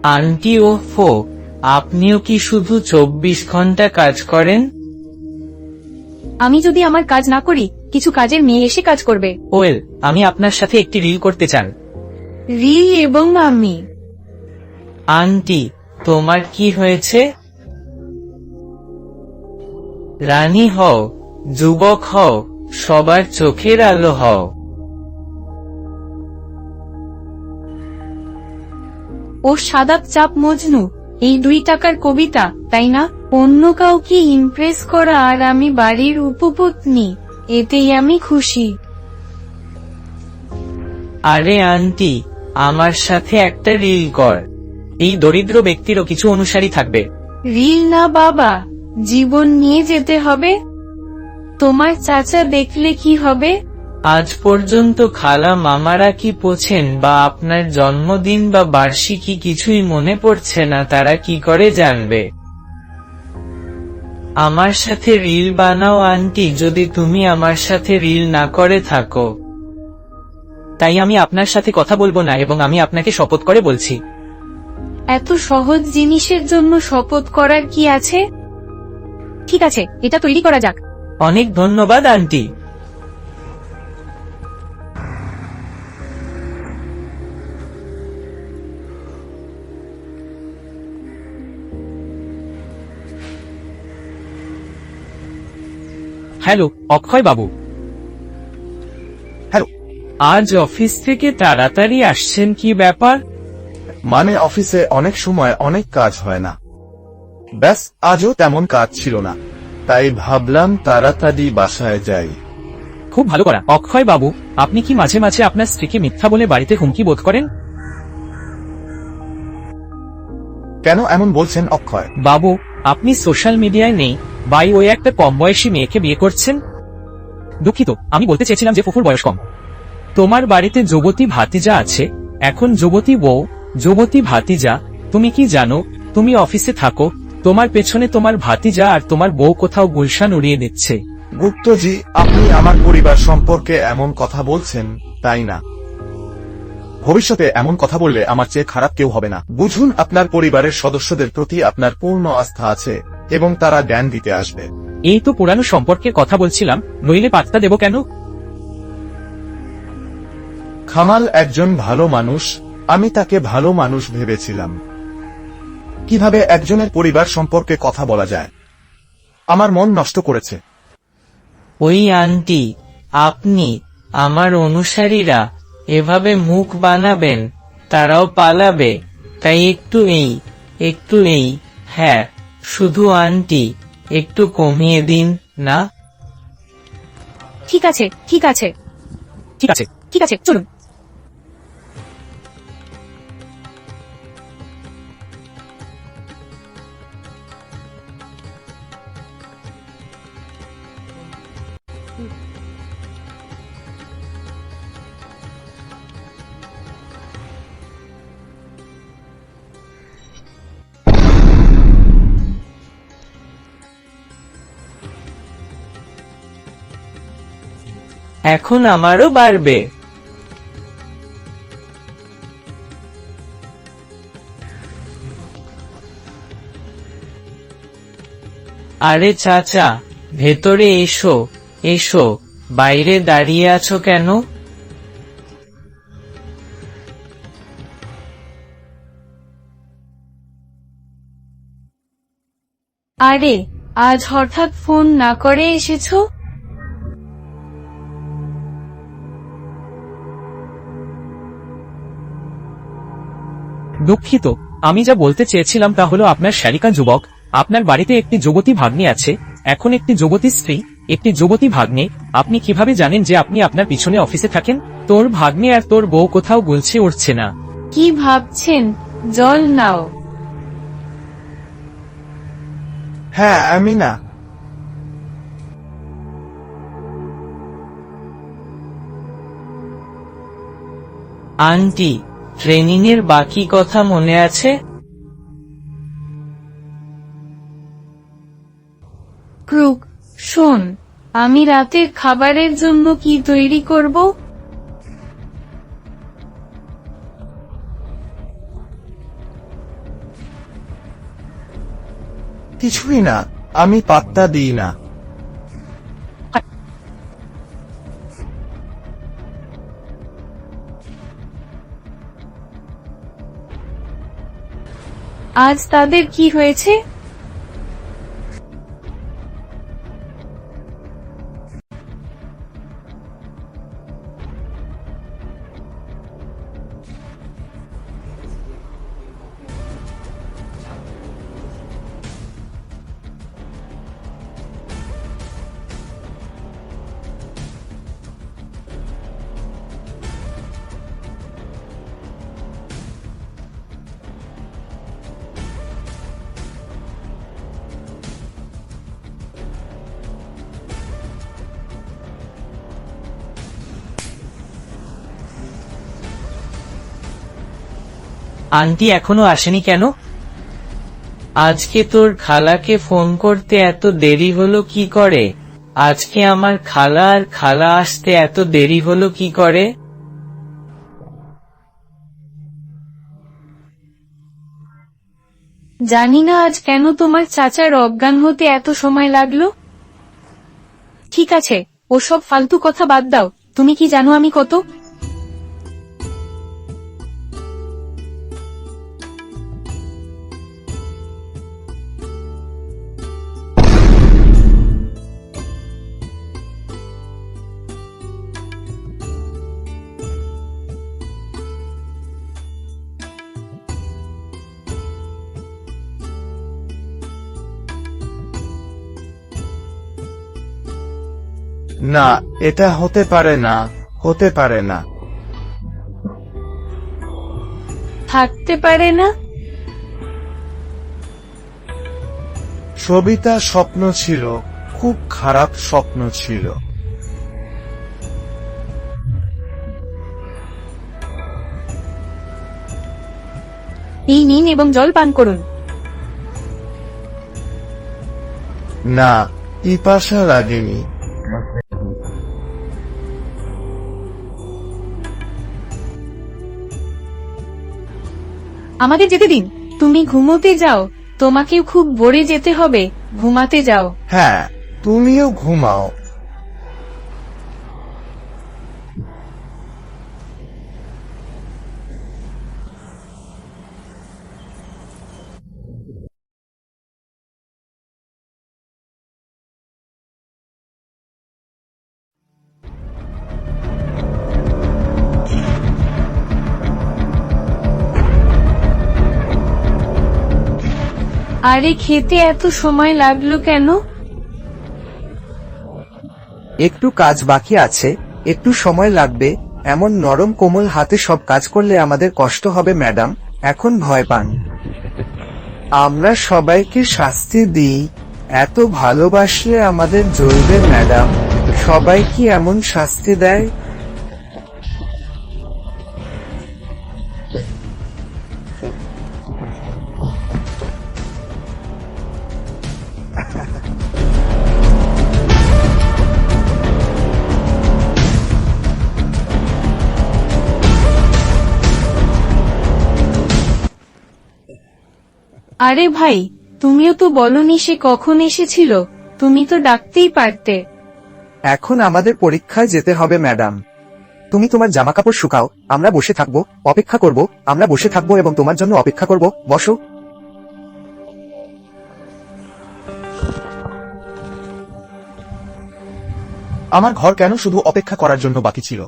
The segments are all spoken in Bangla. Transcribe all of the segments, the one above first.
আন্টি ওফো, আপনিও কি শুধু 24 ঘন্টা কাজ করেন? আমি যদি আমার কাজ না করি, কিছু কাজের মেয়ে এসে কাজ করবে। ওয়েল, আমি আপনার সাথে একটি রিল করতে চান। রিল এবং আমি? আন্টি, তোমার কি হয়েছে? রানী হও, যুবক হও, সবার চোখের আলো হও। ও সাদাব চাপ মজনু, এই 2 টাকার কবিতা, তাই না? অন্য কাউকে ইমপ্রেস করা আর আমি বাড়ির উপপত্নী, এতেই আমি খুশি। আরে আন্টি, আমার সাথে একটা রিল কর। এই দরিদ্র ব্যক্তিরও কিছু অনুসারী থাকবে। রিল না বাবা, জীবন নিয়ে যেতে হবে। তোমার চাচা দেখলে কি হবে? আজ পর্যন্ত খালা মামারা কি পোছেন বা আপনার জন্মদিন বা বার্ষিকী কিছুই মনে পড়ছে না, তারা কি করে জানবে? আমার সাথে রিল বানাও আন্টি, যদি তুমি আমার সাথে রিল না করে থাকো। তাই আমি আপনার সাথে কথা বলবো না, এবং আমি আপনাকে শপথ করে বলছি। এত সহজ জিনিসের জন্য শপথ করার কি আছে? ঠিক আছে, এটা তৈরি করা যাক। অনেক ধন্যবাদ আন্টি। হ্যালো অক্ষয় বাবু। হ্যালো। আজ অফিস থেকে তাড়াতাড়ি আসছেন, কি ব্যাপার? মানে অফিসে অনেক সময় অনেক কাজ হয় না, ব্যাস আজও তেমন কাজ ছিল না, তাই ভাবলাম তাড়াতাড়ি বাসায় যাই। খুব ভালো করা। অক্ষয় বাবু, আপনি কি মাঝে মাঝে আপনার স্ত্রীকে মিথ্যা বলে বাড়িতে হুমকি বোধ করেন? কেন এমন বলছেন অক্ষয়? বাবু, আপনি সোশ্যাল মিডিয়ায় নেই, বাই ওই একটা কম বয়সী মেয়েকে বিয়ে করছেন। দুঃখিত, আমি বলতে চেয়েছিলাম যে ফুফুর বয়স কম। তোমার বাড়িতে যুবতী ভাতিজা আছে, এখন যুবতী বউ, যুবতী ভাতিজা। তুমি কি জানো, তুমি অফিসে থাকো, তোমার পেছনে তোমার ভাতিজা আর তোমার বউ কোথাও গুলশান উড়িয়ে দিচ্ছে। গুপ্তজি, আপনি আমার পরিবার সম্পর্কে এমন কথা বলছেন, তাই না? ভবিষ্যতে এমন কথা বললে আমার চেয়ে খারাপ কেউ হবে না। বুঝুন, আপনার পরিবারের সদস্যদের প্রতি আপনার পূর্ণ আস্থা আছে এবং তারা জ্ঞান দিতে আসবে। এই তো পুরানো সম্পর্কের কথা বলছিলাম, নইলে পাত্তা দেব কেন? খামাল একজন ভালো মানুষ, আমি তাকে ভালো মানুষ ভেবেছিলাম। কিভাবে একজনের পরিবার সম্পর্কে কথা বলা যায়? আমার মন নষ্ট করেছে। ওই আন্টি, আপনি, আমার অনুসারীরা এভাবে মুখ বানাবেন, তারাও পালাবে, তাই একটু এই, হ্যাঁ, শুধু আন্টি, একটু কমিয়ে দিন না? ঠিক আছে, ঠিক আছে, ঠিক আছে। ঠিক আছে, চলুন। এখন আমারও বাড়বে। আরে চাচা, ভেতরে এসো, এসো, বাইরে দাঁড়িয়ে আছো কেন? আরে, আজ হঠাৎ ফোন না করে এসেছো? দুঃখিত, আমি যা বলতে চেয়েছিলাম তা হলো আপনার শালিকা যুবক, আপনার বাড়িতে একটি যুবতী ভাগ্নি আছে, এখন একটি যুবতী স্ত্রী, একটি যুবতী ভাগ্নে। আপনি কিভাবে জানেন যে আপনি আপনার পিছনে অফিসে থাকেন? তোর ভাগ্নে আর তোর বউ কোথাও গুলছে উঠছে না। কি ভাবছেন? জল নাও। হ্যাঁ, আমি না। আন্টি, ট্রেনিং এর বাকি কথা মনে আছে? ক্রুক, শোন, আমি রাতের খাবারের জন্য কি তৈরি করব? কিছুই না, আমি পাত্তা দিই না। আজ তাদের কি হয়েছে? আন্টি এখনো আসেনি কেন? আজকে তোর খালাকে ফোন করতে এত দেরি হলো কি করে? আজকে আমার খালা আর খালা আসতে এত দেরি হলো কি করে? জানি না আজ কেন তোমার চাচার অজ্ঞান হতে এত সময় লাগলো। ঠিক আছে, ওসব ফালতু কথা বাদ দাও। তুমি কি জানো আমি কত? না, এটা হতে পারে না, হতে পারে না। থাকতে পারে না? সবিতা স্বপ্ন ছিল, খুব খারাপ স্বপ্ন ছিল। এই নিন এবং জল পান করুন। না, পিপাসা লাগেনি। আমাদের যেতে দিন। তুমি ঘুমোতে যাও, তোমাকেও খুব ভোরে যেতে হবে। ঘুমাতে যাও। হ্যাঁ, তুমিও ঘুমাও। আরে খেতে এত সময় লাগলো কেন? একটু কাজ বাকি আছে, একটু সময় লাগবে। এমন নরম কোমল হাতে সব কাজ করলে আমাদের কষ্ট হবে ম্যাডাম, এখন ভয় পান। আমরা সবাইকে শাস্তি দিই, এত ভালোবাসলে আমাদের জ্বলবে ম্যাডাম। সবাই কি এমন শাস্তি দেয়? আরে ভাই, তুমিও তো বলনি সে কখন এসেছিল। তুমি তো ডাকতেই পারতে। এখন আমাদের পরীক্ষায় যেতে হবে ম্যাডাম। তুমি তোমার জামা কাপড় শুকাও, আমরা বসে থাকবো, অপেক্ষা করব। আমরা বসে থাকবো এবং তোমার জন্য অপেক্ষা করব। বসো। আমার ঘর কেন শুধু অপেক্ষা করার জন্য বাকি ছিল?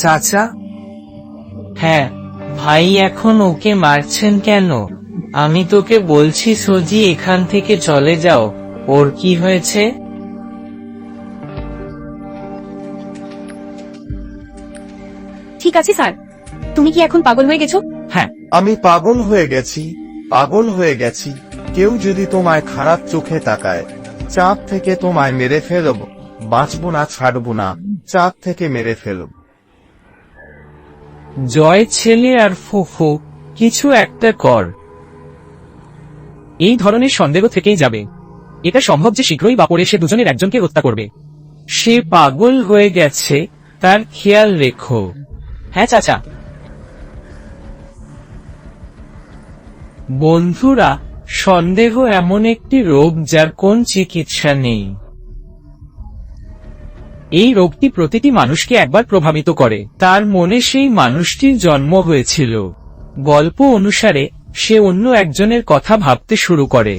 চাচা, হ্যাঁ ভাই, এখন ওকে মারছেন কেন? আমি তোকে বলছি সোজি এখান থেকে চলে যাও। ওর কি হয়েছে? ঠিক আছে স্যার, তুমি কি এখন পাগল হয়ে গেছো? হ্যাঁ, আমি পাগল হয়ে গেছি, পাগল হয়ে গেছি। কেউ যদি তোমায় খারাপ চোখে তাকায়, চাঁদ থেকে তোমায় মেরে ফেলব। বাঁচবো না, ছাড়বো না, চাঁদ থেকে মেরে ফেলব। জয় ছেলে আর ফুফু, কিছু একটা কর। এই ধরনের সন্দেহ থেকেই যাবে। এটা সম্ভব যে শীঘ্রই বাপরে সে দুজনের একজনকে হত্যা করবে। সে পাগল হয়ে গেছে, তার খেয়াল রেখো। হ্যাঁ চাচা। বন্ধুরা, সন্দেহ এমন একটি রোগ যার কোন চিকিৎসা নেই। এই রোগটি প্রতিটি মানুষকে একবার প্রভাবিত করে। তার মনে সেই মানুষটির জন্ম হয়েছিল। গল্প অনুসারে সে অন্য একজনের কথা ভাবতে শুরু করে।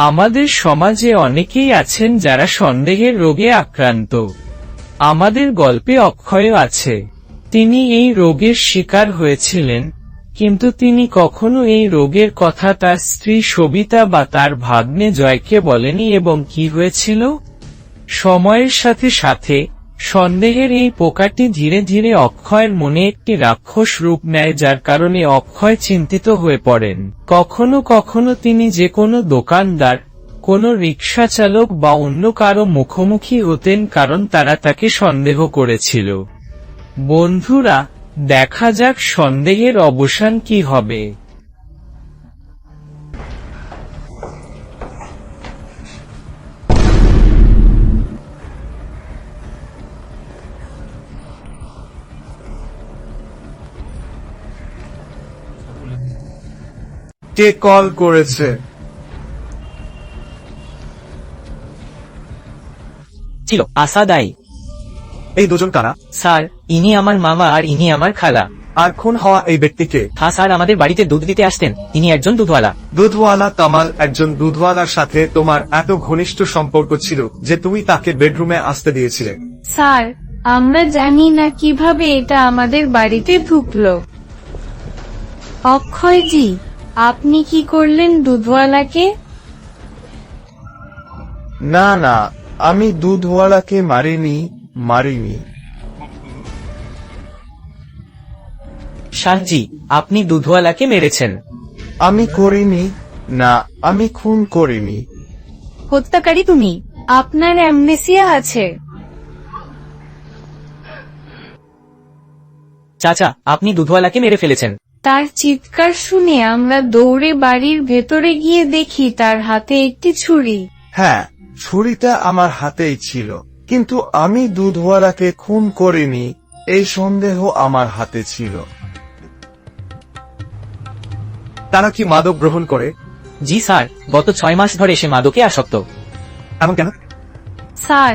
আমাদের সমাজে অনেকেই আছেন যারা সন্দেহের রোগে আক্রান্ত। আমাদের গল্পে অক্ষয়ও আছে। তিনি এই রোগের শিকার হয়েছিলেন, কিন্তু তিনি কখনো এই রোগের কথা তার স্ত্রী সবিতা বা তার ভাগ্নে জয়কে বলেনি। এবং কি হয়েছিল? সময়ের সাথে সাথে সন্দেহের এই পোকাটি ধীরে ধীরে অক্ষয়ের মনে একটি রাক্ষস রূপ নেয়, যার কারণে অক্ষয় চিন্তিত হয়ে পড়েন। কখনো কখনো তিনি যে কোনো দোকানদার, কোনো রিক্সা চালক বা অন্য কারো মুখোমুখি হতেন, কারণ তারা তাকে সন্দেহ করেছিল। বন্ধুরা, দেখা যাক সন্দেহের অবসান কি হবে। কে কল করেছে? ছিল আসাদাই। এই দুজন কারা? স্যার, ইনি আমার মামা আর ইনি আমার খালা। আর খুন হওয়া এই ব্যক্তিকে? হ্যাঁ স্যার, আমাদের বাড়িতে দুধ দিতে আসতেন। ইনি একজন দুধওয়ালা। দুধওয়ালা কামাল একজন দুধওয়ালার সাথে তোমার এত ঘনিষ্ঠ সম্পর্ক ছিল যে তুমি তাকে বেডরুমে আসতে দিয়েছিলে? স্যার, আমরা জানি না কিভাবে এটা আমাদের বাড়িতে ঢুকলো। অক্ষয়জি, আপনি কি করলেন দুধওয়ালাকে? না না, আমি দুধওয়ালাকে মারিনি। শাহজি, আপনি দুধওয়ালাকে মেরেছেন। আমি করিনি। না, আমি খুন করিনি। হত্যাকারী তুমি। আপনার অ্যামনেসিয়া আছে। চাচা, আপনি দুধওয়ালাকে মেরে ফেলেছেন। তার চিৎকার শুনে আমরা দৌড়ে বাড়ির ভেতরে গিয়ে দেখি তার হাতে একটি ছুরি। হ্যাঁ, ছুরিটা আমার হাতেই ছিল, কিন্তু আমি দুধওয়ালাকে খুন করিনি। এই সন্দেহ আমার হাতে ছিল। তারা কি মাদক গ্রহণ করে? জি স্যার, গত 6 মাস ধরে সে মাদকে আসক্ত। এমন কেন? স্যার,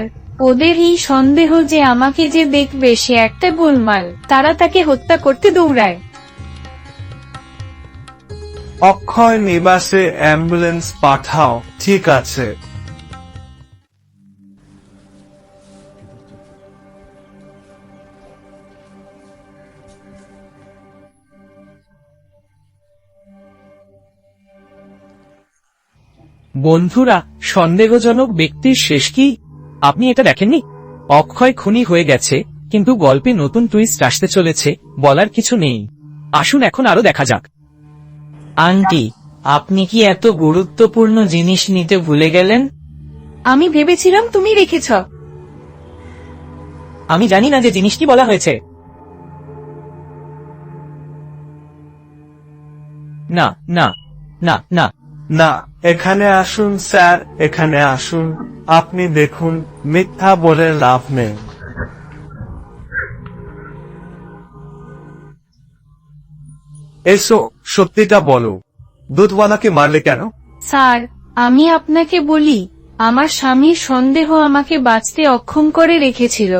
ওদের এই সন্দেহ যে আমাকে যে দেখবে সে একটা গোলমাল। তারা তাকে হত্যা করতে দৌড়ায়। অক্ষয় নিবাসে অ্যাম্বুলেন্স পাঠাও। ঠিক আছে। বন্ধুরা, সন্দেহজনক ব্যক্তির শেষ কি? আপনি এটা দেখেননি? অক্ষয় খুনি হয়ে গেছে, কিন্তু গল্পে নতুন টুইস্ট আসতে চলেছে, বলার কিছু নেই। আসুন এখন আরো দেখা যাক। আন্টি, আপনি কি এত গুরুত্বপূর্ণ জিনিস নিতে ভুলে গেলেন? আমি ভেবেছিলাম তুমি রেখেছ। আমি জানি না যে জিনিসটি বলা হয়েছে। না না না না না, এখানে আসুন স্যার, এখানে আসুন। আপনি দেখুন, মিথ্যা বলে লাভ নেই। এসো, সত্যিটা বলো, দুধওয়ালাকে মারলে কেন? স্যার, আমি আপনাকে বলি, আমার স্বামীর সন্দেহ আমাকে বাঁচতে অক্ষম করে রেখেছিল।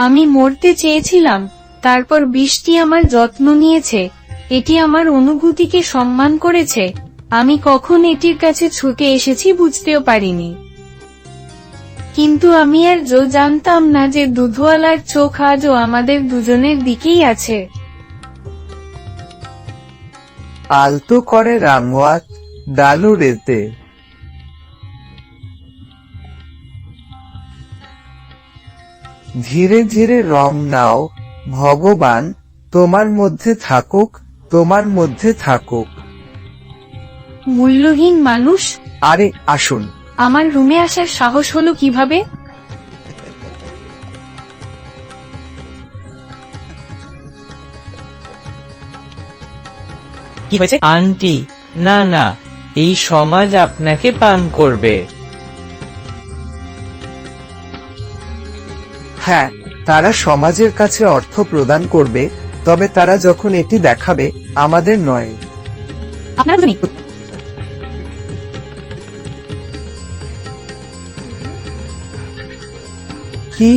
আমি মরতে চেয়েছিলাম, তারপর বৃষ্টি আমার যত্ন নিয়েছে। এটি আমার অনুভূতিকে সম্মান করেছে। আমি কখন এটির কাছে ছুটে এসেছি বুঝতেও পারিনি। কিন্তু আমি আর জানতাম না যে দুধওয়ালার চোখ আজও আমাদের দুজনের দিকেই আছে। আলতো করে রামওয়াত ডালু রেতে। ধীরে ধীরে রম নাও। ভগবান তোমার মধ্যে থাকুক, তোমার মধ্যে থাকুক। মূল্যহীন মানুষ। আরে আসুন। আমার রুমে আসার সাহস হলো কিভাবে? কি হয়েছে? আন্টি, না না, এই সমাজ আপনাকে পান করবে। হ্যাঁ, তারা সমাজের কাছে অর্থ প্রদান করবে, তবে তারা যখন এটি দেখাবে, আমাদের নয়। আপনার জমি কি?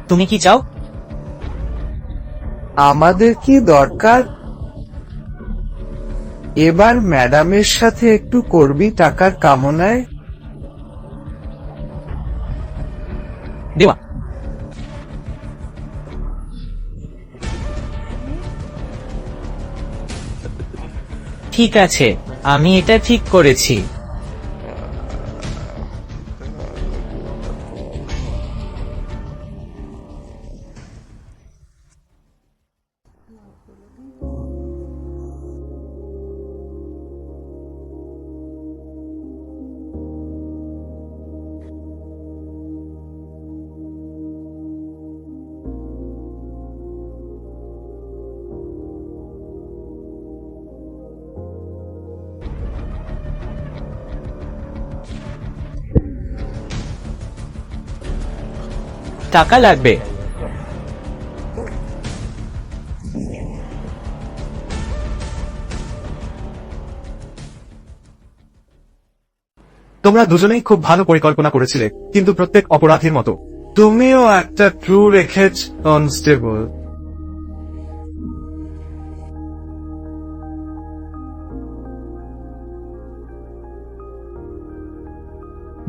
তুমি কি চাও? আমাদের কি দরকার? এবার ম্যাডামের সাথে একটু করবি টাকার কামনায়। দেওয়া। ঠিক আছে, আমি এটা ঠিক করেছি। টাকা লাগবে। তোমরা দুজনেই খুব ভালো পরিকল্পনা করেছিলে, কিন্তু প্রত্যেক অপরাধীর মতো তুমিও একটা ট্রু রেখেছ, কনস্টেবল।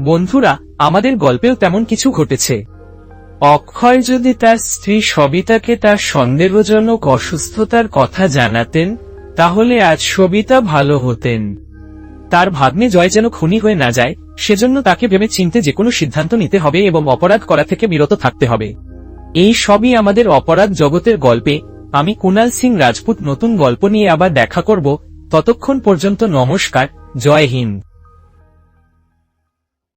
বন্ধুরা, আমাদের গল্পেও তেমন কিছু ঘটেছে। অক্ষয় যদি তার স্ত্রী সবিতাকে তার সন্দেহজনক অসুস্থতার কথা জানাতেন, তাহলে আজ সবিতা ভালো হতেন। তার ভাগ্নে জয় যেন খুনি হয়ে না যায়, সেজন্য তাকে ভেবে চিন্তে যেকোনো সিদ্ধান্ত নিতে হবে এবং অপরাধ করা থেকে বিরত থাকতে হবে। এই সবই আমাদের অপরাধ জগতের গল্পে। আমি কুনাল সিং রাজপুত নতুন গল্প নিয়ে আবার দেখা করব। ততক্ষণ পর্যন্ত নমস্কার, জয় হিন্দ।